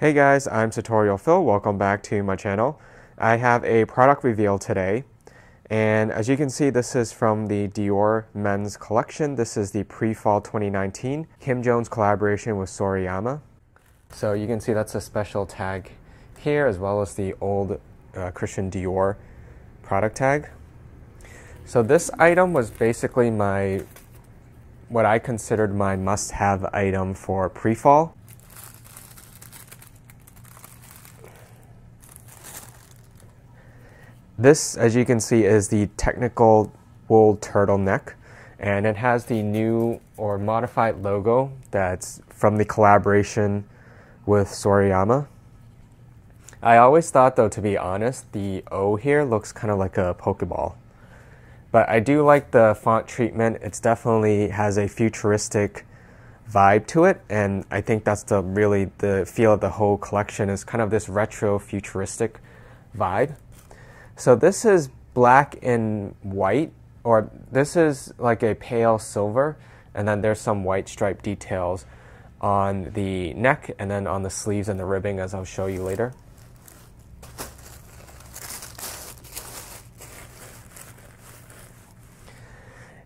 Hey guys, I'm Tutorial Phil. Welcome back to my channel. I have a product reveal today, and as you can see, this is from the Dior men's collection. This is the pre-fall 2019 Kim Jones collaboration with Sorayama. So you can see that's a special tag here, as well as the old Christian Dior product tag. So this item was basically what I considered my must-have item for pre-fall. This, as you can see, is the Technical Wool Turtleneck, and it has the new or modified logo that's from the collaboration with Sorayama. I always thought, though, to be honest, the O here looks kind of like a Pokeball. But I do like the font treatment. It definitely has a futuristic vibe to it, and I think that's really the feel of the whole collection, is kind of this retro futuristic vibe. So this is black and white, or this is like a pale silver, and then there's some white stripe details on the neck and then on the sleeves and the ribbing, as I'll show you later.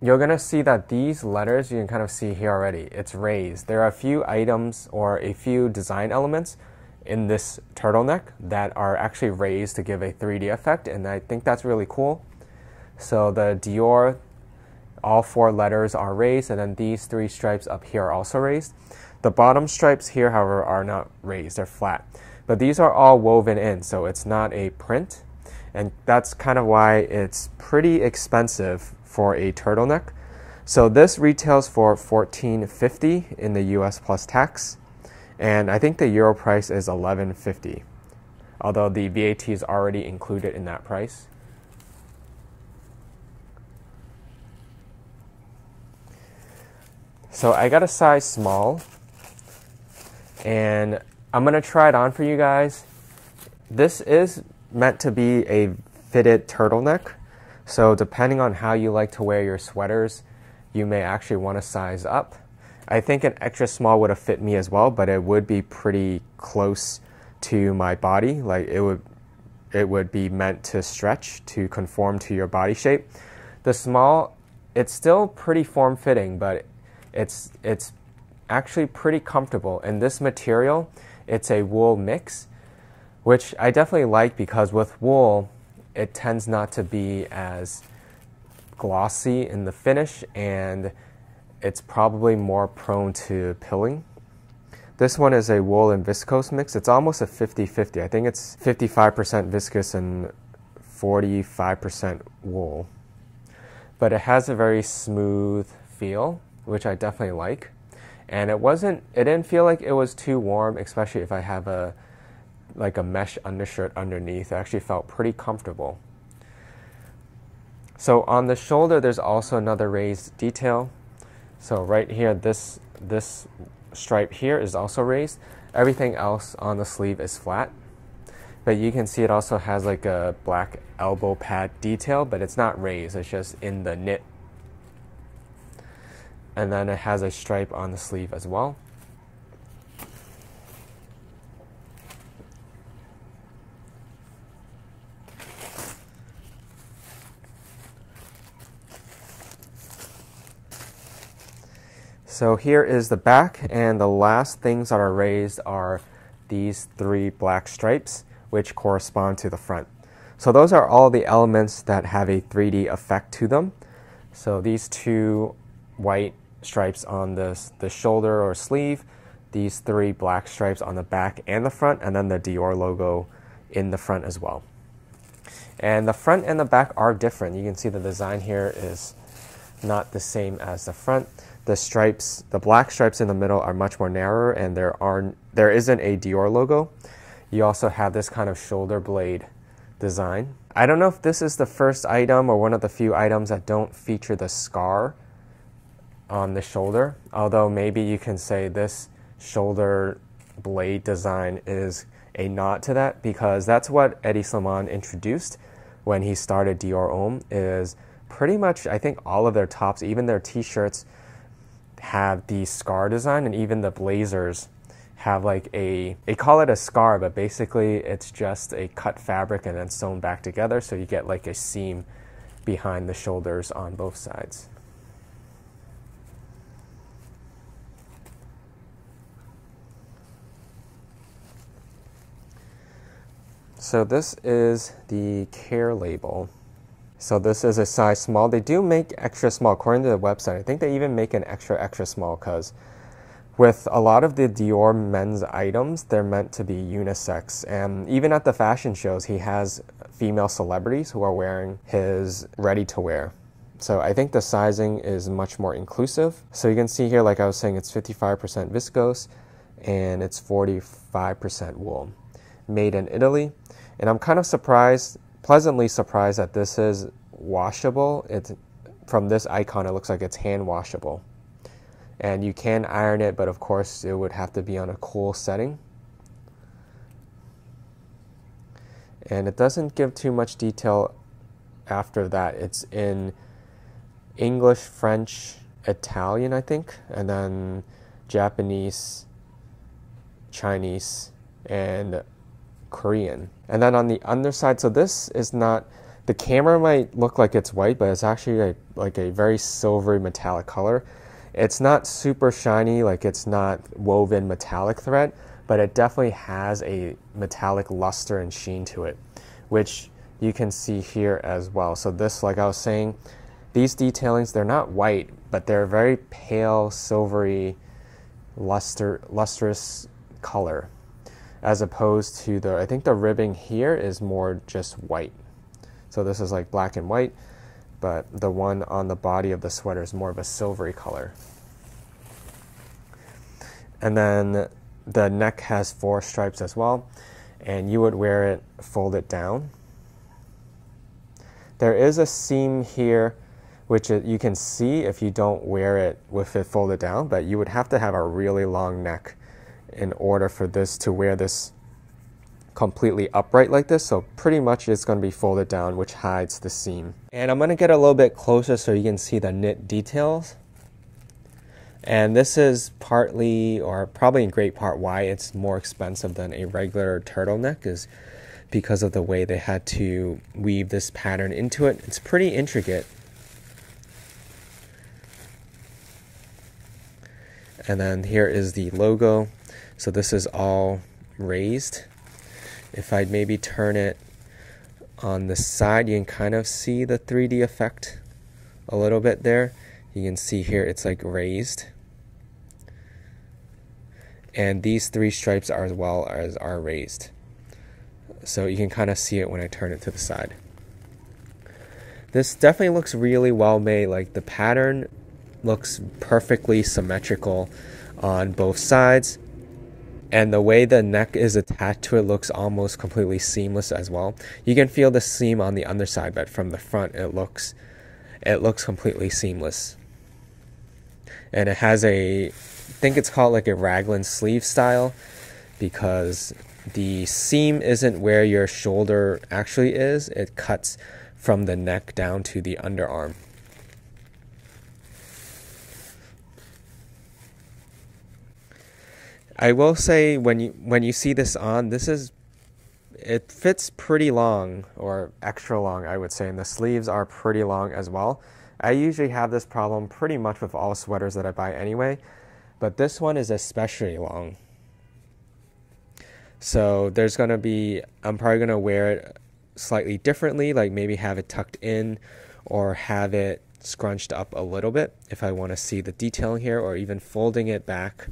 You're going to see that these letters, you can kind of see here already, it's raised. There are a few items or a few design elements in this turtleneck that are actually raised to give a 3D effect, and I think that's really cool. So the Dior, all four letters are raised, and then these three stripes up here are also raised. The bottom stripes here, however, are not raised, they're flat. But these are all woven in, so it's not a print, and that's kind of why it's pretty expensive for a turtleneck. So this retails for $14.50 in the US plus tax. And I think the euro price is $11.50, although the VAT is already included in that price. So I got a size small, and I'm going to try it on for you guys. This is meant to be a fitted turtleneck, so depending on how you like to wear your sweaters, you may actually want to size up. I think an extra small would have fit me as well, but it would be pretty close to my body. Like it would be meant to stretch to conform to your body shape. The small, it's still pretty form-fitting, but it's actually pretty comfortable. And this material, it's a wool mix, which I definitely like, because with wool, it tends not to be as glossy in the finish, and it's probably more prone to pilling. This one is a wool and viscose mix. It's almost a 50-50. I think it's 55% viscose and 45% wool. But it has a very smooth feel, which I definitely like. And it didn't feel like it was too warm, especially if I have like a mesh undershirt underneath. It actually felt pretty comfortable. So on the shoulder, there's also another raised detail. So right here, this stripe here is also raised. Everything else on the sleeve is flat. But you can see it also has like a black elbow pad detail, but it's not raised, it's just in the knit. And then it has a stripe on the sleeve as well. So here is the back, and the last things that are raised are these three black stripes, which correspond to the front. So those are all the elements that have a 3D effect to them. So these two white stripes on the shoulder or sleeve, these three black stripes on the back and the front, and then the Dior logo in the front as well. And the front and the back are different. You can see the design here is not the same as the front. The stripes, the black stripes in the middle are much more narrower, and there isn't a Dior logo. You also have this kind of shoulder blade design. I don't know if this is the first item or one of the few items that don't feature the scar on the shoulder, although maybe you can say this shoulder blade design is a nod to that, because that's what Eddie Slimane introduced when he started Dior Homme. Is pretty much, I think, all of their tops, even their t-shirts, have the scar design, and even the blazers have like they call it a scar, but basically it's just a cut fabric and then sewn back together, so you get like a seam behind the shoulders on both sides. So this is the care label. So this is a size small. They do make extra small according to the website. I think they even make an extra small, because with a lot of the Dior men's items, they're meant to be unisex. And even at the fashion shows, he has female celebrities who are wearing his ready-to-wear. So I think the sizing is much more inclusive. So you can see here, like I was saying, it's 55% viscose and it's 45% wool. Made in Italy. And I'm kind of surprised, pleasantly surprised, that this is washable. From this icon, it looks like it's hand washable. And you can iron it, but of course it would have to be on a cool setting. And it doesn't give too much detail after that. It's in English, French, Italian, I think, and then Japanese, Chinese, and Korean. And then on the underside, so this is not, the camera might look like it's white, but it's actually like a very silvery metallic color. It's not super shiny, like it's not woven metallic thread, but it definitely has a metallic luster and sheen to it, which you can see here as well. So this, like I was saying, these detailings, they're not white, but they're very pale, silvery, lustrous color, as opposed to I think the ribbing here is more just white. So this is like black and white, but the one on the body of the sweater is more of a silvery color. And then the neck has 4 stripes as well, and you would wear it folded down. There is a seam here, which you can see if you don't wear it with it folded down, but you would have to have a really long neck in order for this to wear this completely upright like this. So pretty much it's going to be folded down, which hides the seam. And I'm going to get a little bit closer so you can see the knit details. And this is partly, or probably in great part, why it's more expensive than a regular turtleneck, is because of the way they had to weave this pattern into it. It's pretty intricate. And then here is the logo. So this is all raised. If I maybe turn it on the side, you can kind of see the 3D effect a little bit there. You can see here it's like raised. And these 3 stripes are as well as are raised. So you can kind of see it when I turn it to the side. This definitely looks really well made. Like the pattern looks perfectly symmetrical on both sides. And the way the neck is attached to it looks almost completely seamless as well. You can feel the seam on the underside, but from the front it looks completely seamless. And it has I think it's called like a raglan sleeve style, because the seam isn't where your shoulder actually is. It cuts from the neck down to the underarm. I will say when you see this on, it fits pretty long, or extra long, I would say, and the sleeves are pretty long as well. I usually have this problem pretty much with all sweaters that I buy anyway, but this one is especially long. So there's going to be, I'm probably going to wear it slightly differently, like maybe have it tucked in or have it scrunched up a little bit if I want to see the detailing here, or even folding it back,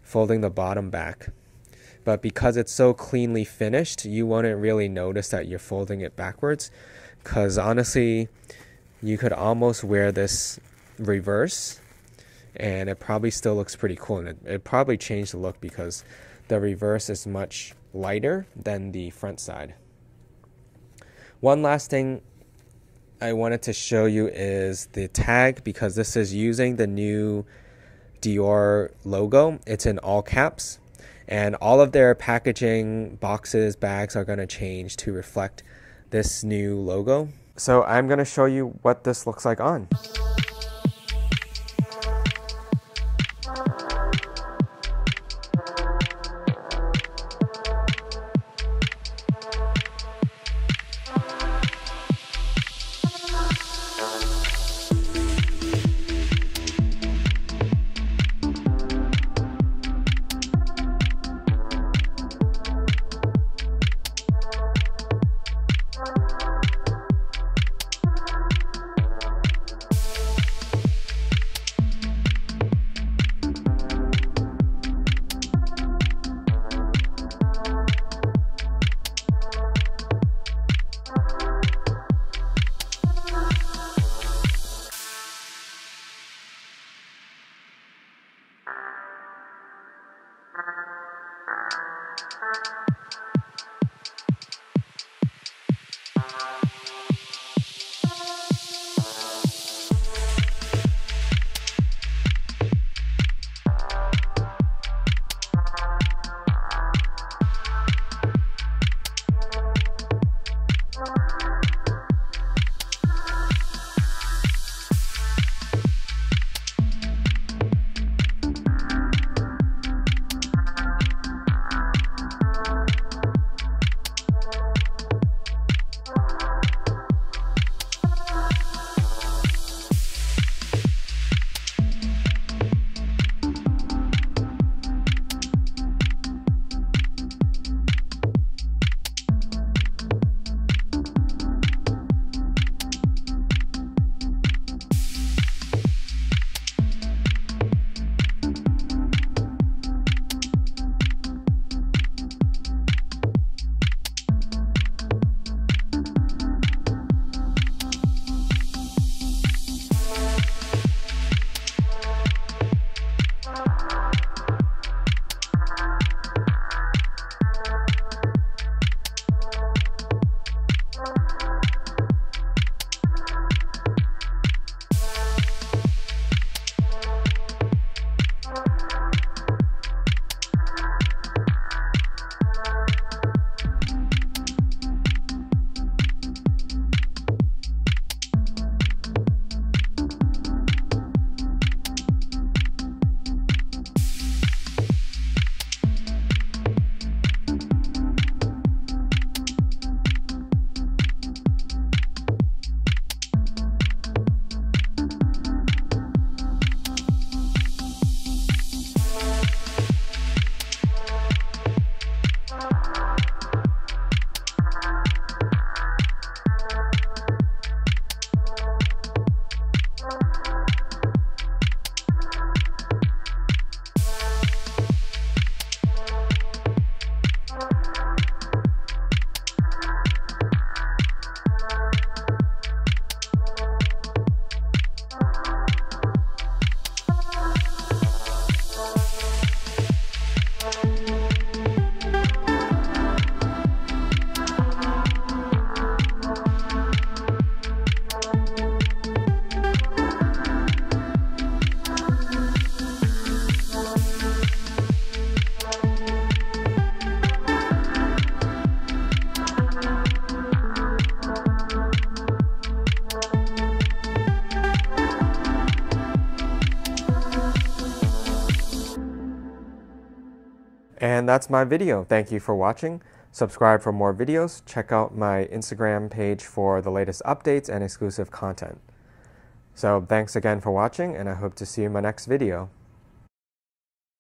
folding the bottom back. But because it's so cleanly finished, you wouldn't really notice that you're folding it backwards, because honestly, you could almost wear this reverse and it probably still looks pretty cool, and it probably changed the look because the reverse is much lighter than the front side. One last thing I wanted to show you is the tag, because this is using the new Dior logo. It's in all caps, and all of their packaging, boxes, bags are going to change to reflect this new logo. So I'm going to show you what this looks like on. And that's my video. Thank you for watching. Subscribe for more videos. Check out my Instagram page for the latest updates and exclusive content. So thanks again for watching, and I hope to see you in my next video.